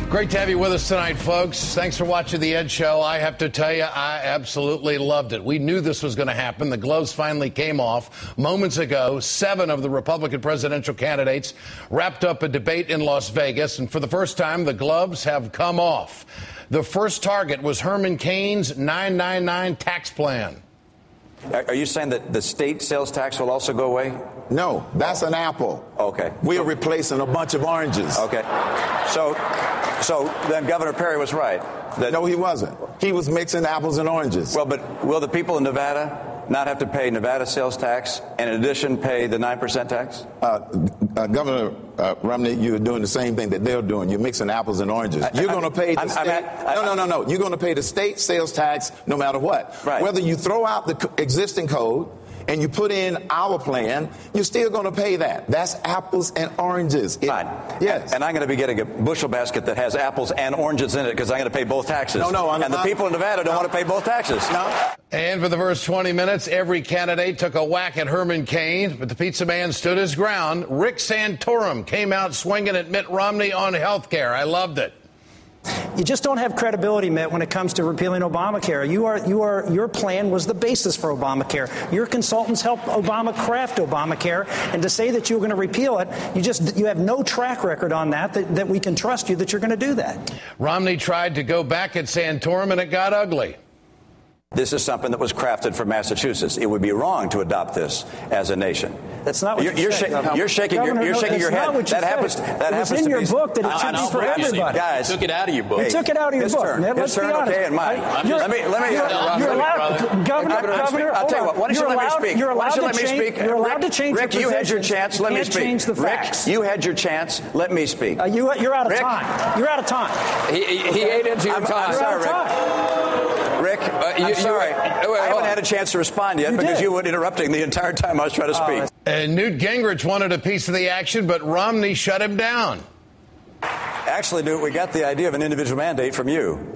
Great to have you with us tonight, folks. Thanks for watching The Ed Show. I have to tell you, I absolutely loved it. We knew this was going to happen. The gloves finally came off. Moments ago, 7 of the Republican presidential candidates wrapped up a debate in Las Vegas, and for the first time, the gloves have come off. The first target was Herman Cain's 999 tax plan. Are you saying that the state sales tax will also go away? No, that's an apple. Okay. We're replacing a bunch of oranges. Okay. So then Governor Perry was right. No, he wasn't. He was mixing apples and oranges. Well, but will the people in Nevada not have to pay Nevada sales tax and in addition pay the 9% tax? Governor Romney, you're doing the same thing that they're doing. You're mixing apples and oranges. You're going to pay the state. No. You're going to pay the state sales tax no matter what. Right. Whether you throw out the existing code and you put in our plan, you're still going to pay that. That's apples and oranges. Fine. Yes. And I'm going to be getting a bushel basket that has apples and oranges in it because I'm going to pay both taxes. No. And the people in Nevada don't want to pay both taxes. No. And for the first 20 minutes, every candidate took a whack at Herman Cain, but the pizza man stood his ground. Rick Santorum came out swinging at Mitt Romney on health care. I loved it. You just don't have credibility, Mitt, when it comes to repealing Obamacare. Your plan was the basis for Obamacare. Your consultants helped Obama craft Obamacare, and to say that you were going to repeal it, you have no track record on that we can trust you that you're going to do that. Romney tried to go back at Santorum, and it got ugly. This is something that was crafted for Massachusetts. It would be wrong to adopt this as a nation. That's not what you're shaking. You're shaking your head. That happens. That happens in to your be, book that it should be for everybody. Guys, took it out of your book. You took it out of your book. Turn. Let's His turn. be honest. Okay, and mine. Let me. You're allowed, Governor. I'll tell you what. Why don't you let me speak? You're allowed to let me speak. You're allowed to change Rick, your you had your positions. chance. Let me speak. Change the facts. Rick, you had your chance. Let me speak. You're out of time. You're out of time. He ate into your time. I'm sorry, Rick. I'm sorry. I haven't had a chance to respond yet because you were interrupting the entire time I was trying to speak. And Newt Gingrich wanted a piece of the action, but Romney shut him down. Actually, Newt, we got the idea of an individual mandate from you.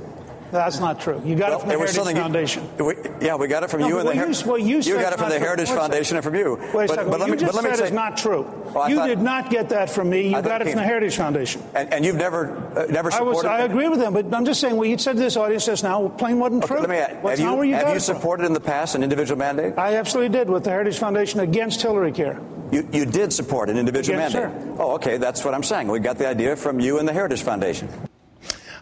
That's not true. You got it from the Heritage Foundation. We got it from you and the Heritage. You got it from the Heritage Foundation and from you. Wait a second. What you just said is not true. You did not get that from me. You got it from the Heritage Foundation. And you've never supported. I agree with them, but I'm just saying what you said to this audience just now plain wasn't true. Let me ask, have you supported in the past an individual mandate? I absolutely did with the Heritage Foundation against Hillary Care. You did support an individual mandate? Sure. Oh, okay. That's what I'm saying. We got the idea from you and the Heritage Foundation.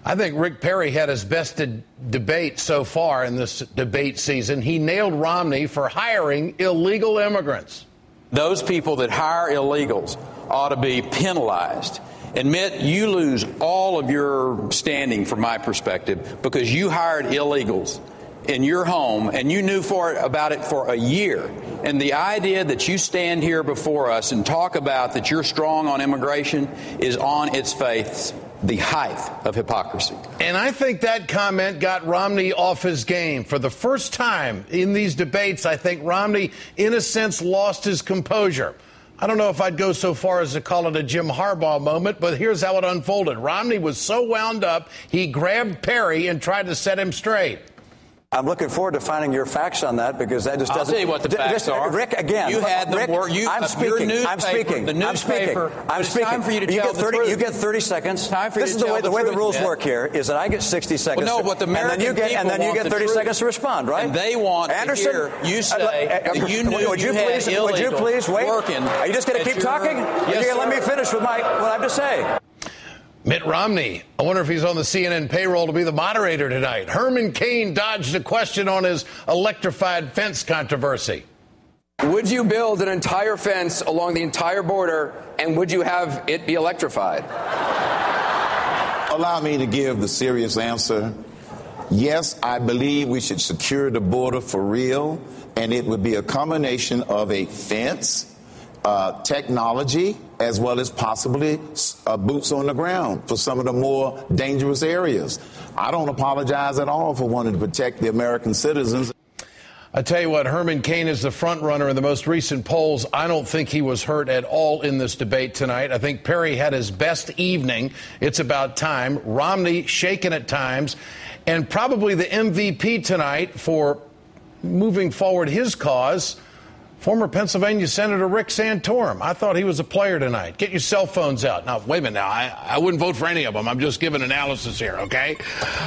I think Rick Perry had his best debate so far in this debate season. He nailed Romney for hiring illegal immigrants. Those people that hire illegals ought to be penalized. Admit you lose all of your standing from my perspective because you hired illegals in your home and you knew about it for a year. And the idea that you stand here before us and talk about that you're strong on immigration is on its face the height of hypocrisy. And I think that comment got Romney off his game. For the first time in these debates, I think Romney, in a sense, lost his composure. I don't know if I'd go so far as to call it a Jim Harbaugh moment, but here's how it unfolded. Romney was so wound up, he grabbed Perry and tried to set him straight. I'm looking forward to finding your facts on that because that just doesn't. I'll tell you what the facts are. Rick, again. You had the word. I'm speaking. I'm speaking. The newspaper. I'm speaking. It's time for you to tell the truth. You get 30 seconds. Time for you this to is the way the rules work here is that I get 60 seconds. Well, no, but the American people and then you get 30 seconds to respond, right? And they want Anderson, to hear you say that you knew would you had illegals Would you please wait? Working. Are you just going to keep talking? Yes, you're going to let me finish with what I have to say. Mitt Romney, I wonder if he's on the CNN payroll to be the moderator tonight. Herman Cain dodged a question on his electrified fence controversy. Would you build an entire fence along the entire border, and would you have it be electrified? Allow me to give the serious answer. Yes, I believe we should secure the border for real, and it would be a combination of a fence, technology, as well as possibly boots on the ground for some of the more dangerous areas. I don't apologize at all for wanting to protect the American citizens. I tell you what, Herman Cain is the front runner in the most recent polls. I don't think he was hurt at all in this debate tonight. I think Perry had his best evening. It's about time. Romney shaken at times, and probably the MVP tonight for moving forward his cause Former Pennsylvania Senator Rick Santorum. I thought he was a player tonight. Get your cell phones out. Now, wait a minute now. I wouldn't vote for any of them. I'm just giving analysis here, okay?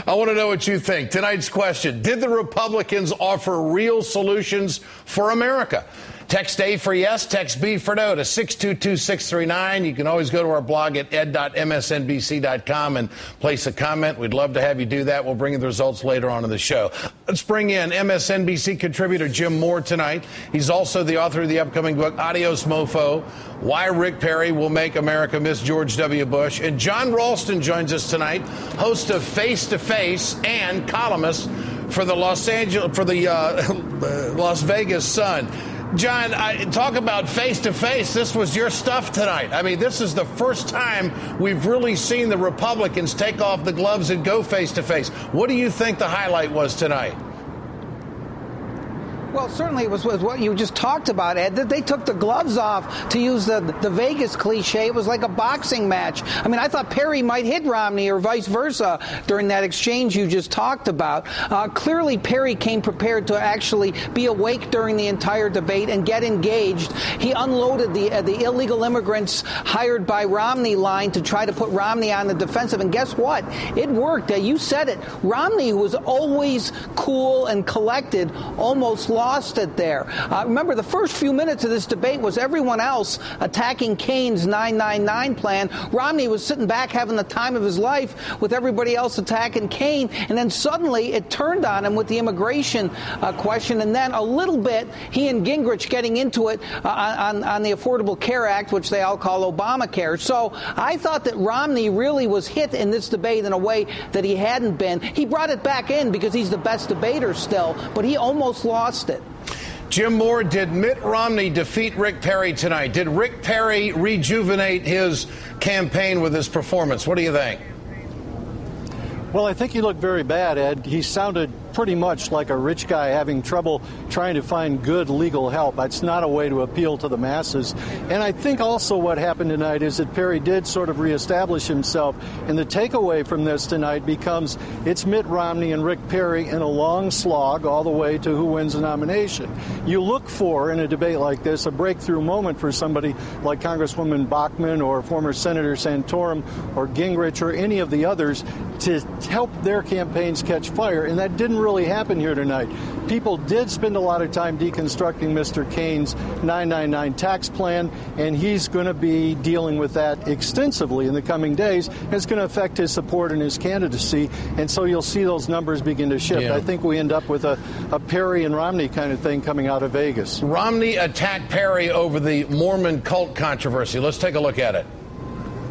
I want to know what you think. Tonight's question, did the Republicans offer real solutions for America? Text A for yes, text B for no to 622-639. You can always go to our blog at ed.msnbc.com and place a comment. We'd love to have you do that. We'll bring you the results later on in the show. Let's bring in MSNBC contributor Jim Moore tonight. He's also the author of the upcoming book, Adios Mofo, Why Rick Perry Will Make America Miss George W. Bush. And John Ralston joins us tonight, host of Face to Face and columnist for the Las Vegas Sun. John, talk about face-to-face. This was your stuff tonight. I mean, this is the first time we've really seen the Republicans take off the gloves and go face-to-face. What do you think the highlight was tonight? Well, certainly it was what you just talked about, Ed, that they took the gloves off, to use the Vegas cliche. It was like a boxing match. I mean, I thought Perry might hit Romney or vice versa during that exchange you just talked about. Clearly, Perry came prepared to actually be awake during the entire debate and get engaged. He unloaded the illegal immigrants hired by Romney line to try to put Romney on the defensive. And guess what? It worked. You said it. Romney, who was always cool and collected, almost lost it there. Remember, the first few minutes of this debate was everyone else attacking Kane's 999 plan. Romney was sitting back having the time of his life with everybody else attacking Kane. And then suddenly it turned on him with the immigration question. And then a little bit, he and Gingrich getting into it on the Affordable Care Act, which they all call Obamacare. So I thought that Romney really was hit in this debate in a way that he hadn't been. He brought it back in because he's the best debater still, but he almost lost it. Jim Moore, did Mitt Romney defeat Rick Perry tonight? Did Rick Perry rejuvenate his campaign with his performance? What do you think? Well, I think he looked very bad, Ed. He sounded pretty much like a rich guy having trouble trying to find good legal help. That's not a way to appeal to the masses. And I think also what happened tonight is that Perry did sort of reestablish himself. And the takeaway from this tonight becomes it's Mitt Romney and Rick Perry in a long slog all the way to who wins the nomination. You look for, in a debate like this, a breakthrough moment for somebody like Congresswoman Bachmann or former Senator Santorum or Gingrich or any of the others to help their campaigns catch fire. And that didn't really happen here tonight. People did spend a lot of time deconstructing Mr. Kane's 999 tax plan, and he's going to be dealing with that extensively in the coming days. It's going to affect his support and his candidacy, and so you'll see those numbers begin to shift. Yeah. I think we end up with a Perry and Romney kind of thing coming out of Vegas. Romney attacked Perry over the Mormon cult controversy. Let's take a look at it.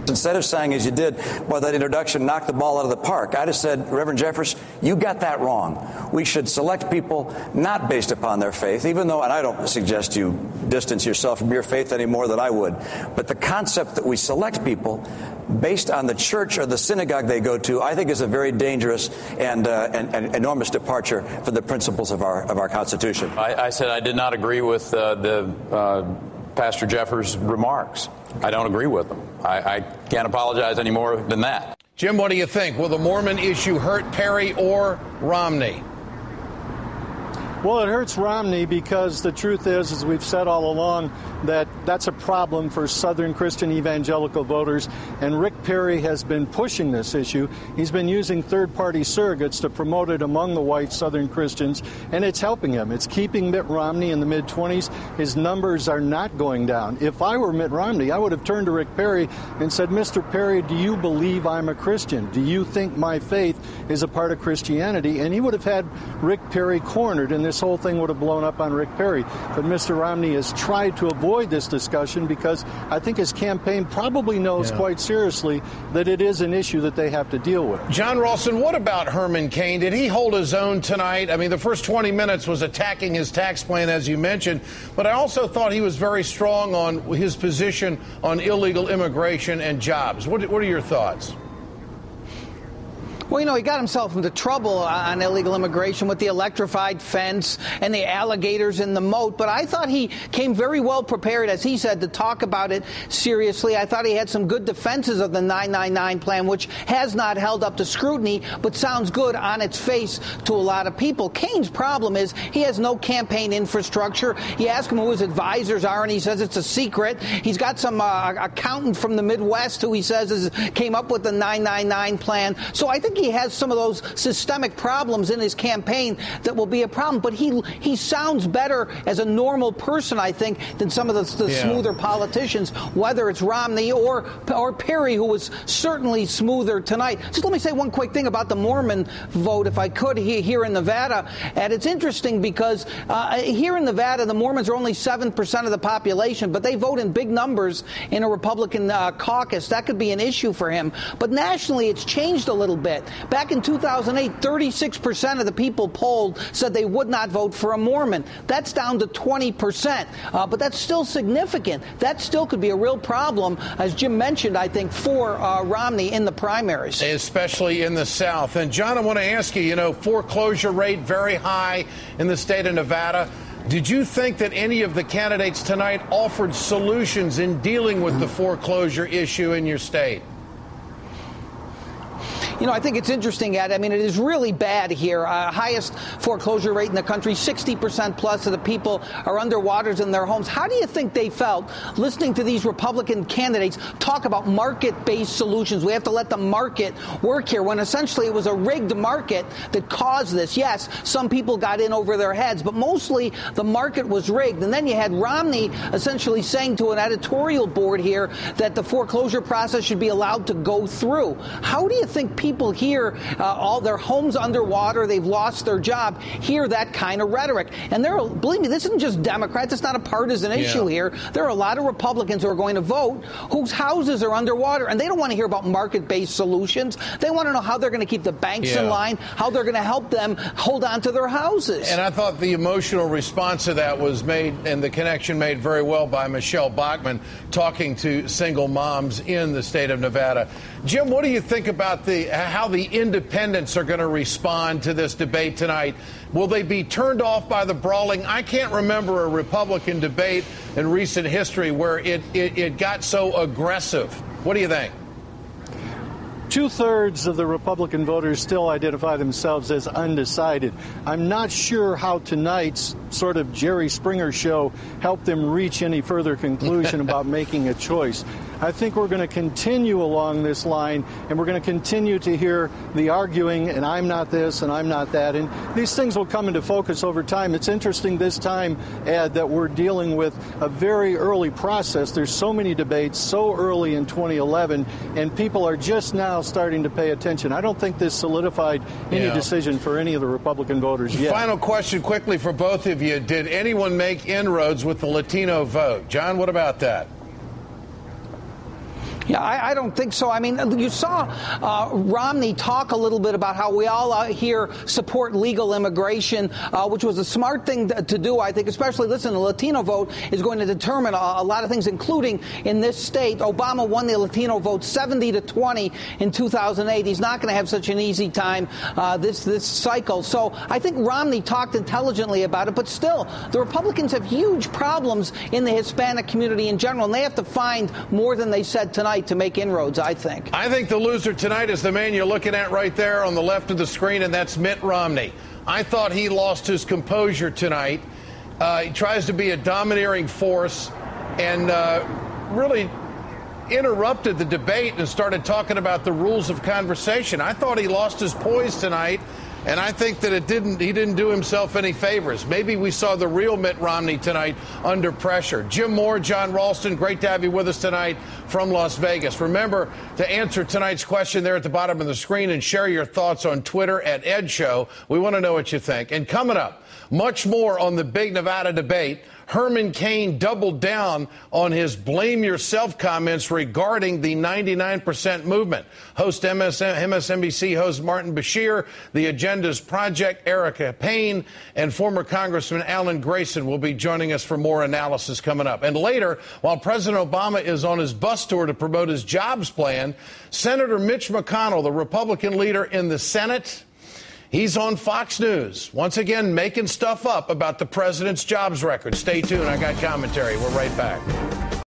Instead of saying, as you did, well, that introduction knocked the ball out of the park, I just said, Reverend Jeffress, you got that wrong. We should select people not based upon their faith, even though, and I don't suggest you distance yourself from your faith any more than I would, but the concept that we select people based on the church or the synagogue they go to, I think is a very dangerous and enormous departure from the principles of our Constitution. I said I did not agree with Pastor Jeffers' remarks. I don't agree with them. I can't apologize any more than that. Jim, what do you think? Will the Mormon issue hurt Perry or Romney? Well, it hurts Romney because the truth is, as we've said all along, that that's a problem for Southern Christian evangelical voters. And Rick Perry has been pushing this issue. He's been using third-party surrogates to promote it among the white Southern Christians, and it's helping him. It's keeping Mitt Romney in the mid-20s. His numbers are not going down. If I were Mitt Romney, I would have turned to Rick Perry and said, Mr. Perry, do you believe I'm a Christian? Do you think my faith is a part of Christianity? And he would have had Rick Perry cornered, and this whole thing would have blown up on Rick Perry. But Mr. Romney has tried to avoid this discussion because I think his campaign probably knows quite seriously that it is an issue that they have to deal with. John Ralston, what about Herman Cain? Did he hold his own tonight? I mean, the first 20 minutes was attacking his tax plan, as you mentioned, but I also thought he was very strong on his position on illegal immigration and jobs. What are your thoughts? Well, you know, he got himself into trouble on illegal immigration with the electrified fence and the alligators in the moat. But I thought he came very well prepared, as he said, to talk about it seriously. I thought he had some good defenses of the 999 plan, which has not held up to scrutiny, but sounds good on its face to a lot of people. Kane's problem is he has no campaign infrastructure. You ask him who his advisors are, and he says it's a secret. He's got some accountant from the Midwest who he says came up with the 999 plan. So I think he has some of those systemic problems in his campaign that will be a problem. But he sounds better as a normal person, I think, than some of the smoother politicians, whether it's Romney or Perry, who was certainly smoother tonight. Just let me say one quick thing about the Mormon vote, if I could, here in Nevada. And it's interesting because here in Nevada, the Mormons are only 7% of the population, but they vote in big numbers in a Republican caucus. That could be an issue for him. But nationally, it's changed a little bit. Back in 2008, 36% of the people polled said they would not vote for a Mormon. That's down to 20%. But that's still significant. That still could be a real problem, as Jim mentioned, I think, for Romney in the primaries. Especially in the South. And, John, I want to ask you, foreclosure rate very high in the state of Nevada. Did you think that any of the candidates tonight offered solutions in dealing with the foreclosure issue in your state? I think it's interesting, Ed. I mean, it is really bad here. Highest foreclosure rate in the country. 60% plus of the people are underwater in their homes. How do you think they felt listening to these Republican candidates talk about market-based solutions? We have to let the market work here, when essentially it was a rigged market that caused this. Yes, some people got in over their heads, but mostly the market was rigged. And then you had Romney essentially saying to an editorial board here that the foreclosure process should be allowed to go through. How do you think people here, all their homes underwater, they've lost their job, hear that kind of rhetoric? And believe me, this isn't just Democrats. It's not a partisan issue here. There are a lot of Republicans who are going to vote whose houses are underwater, and they don't want to hear about market-based solutions. They want to know how they're going to keep the banks in line, how they're going to help them hold on to their houses. And I thought the emotional response to that was made, and the connection made very well by Michelle Bachmann, talking to single moms in the state of Nevada. Jim, what do you think about how the independents are going to respond to this debate tonight? Will they be turned off by the brawling? I can't remember a Republican debate in recent history where it got so aggressive. What do you think? 2/3 of the Republican voters still identify themselves as undecided. I'm not sure how tonight's sort of Jerry Springer show helped them reach any further conclusion about making a choice. I think we're going to continue along this line, and we're going to continue to hear the arguing, and I'm not this and I'm not that. And these things will come into focus over time. It's interesting this time, Ed, that we're dealing with a very early process. There's so many debates so early in 2011, and people are just now starting to pay attention. I don't think this solidified any decision for any of the Republican voters yet. Final question quickly for both of you. Did anyone make inroads with the Latino vote? John, what about that? Yeah, I don't think so. I mean, you saw Romney talk a little bit about how we all here support legal immigration, which was a smart thing to do, I think, especially, listen, the Latino vote is going to determine a lot of things, including in this state. Obama won the Latino vote 70-20 in 2008. He's not going to have such an easy time this cycle. So I think Romney talked intelligently about it, but still, the Republicans have huge problems in the Hispanic community in general, and they have to find more than they said tonight to make inroads, I think. I think the loser tonight is the man you're looking at right there on the left of the screen, and that's Mitt Romney. I thought he lost his composure tonight. He tries to be a domineering force and really interrupted the debate and started talking about the rules of conversation. I thought he lost his poise tonight, and I think that he didn't do himself any favors. Maybe we saw the real Mitt Romney tonight under pressure. Jim Moore, John Ralston, great to have you with us tonight from Las Vegas. Remember to answer tonight's question there at the bottom of the screen and share your thoughts on Twitter at Ed Show. We want to know what you think. And coming up, much more on the big Nevada debate. Herman Cain doubled down on his blame yourself comments regarding the 99% movement. Host MSNBC host Martin Bashir, the Agenda's Project Erica Payne, and former Congressman Alan Grayson will be joining us for more analysis coming up. And later, while President Obama is on his bus tour to promote his jobs plan, Senator Mitch McConnell, the Republican leader in the Senate, he's on Fox News, once again making stuff up about the president's jobs record. Stay tuned. I got commentary. We're right back.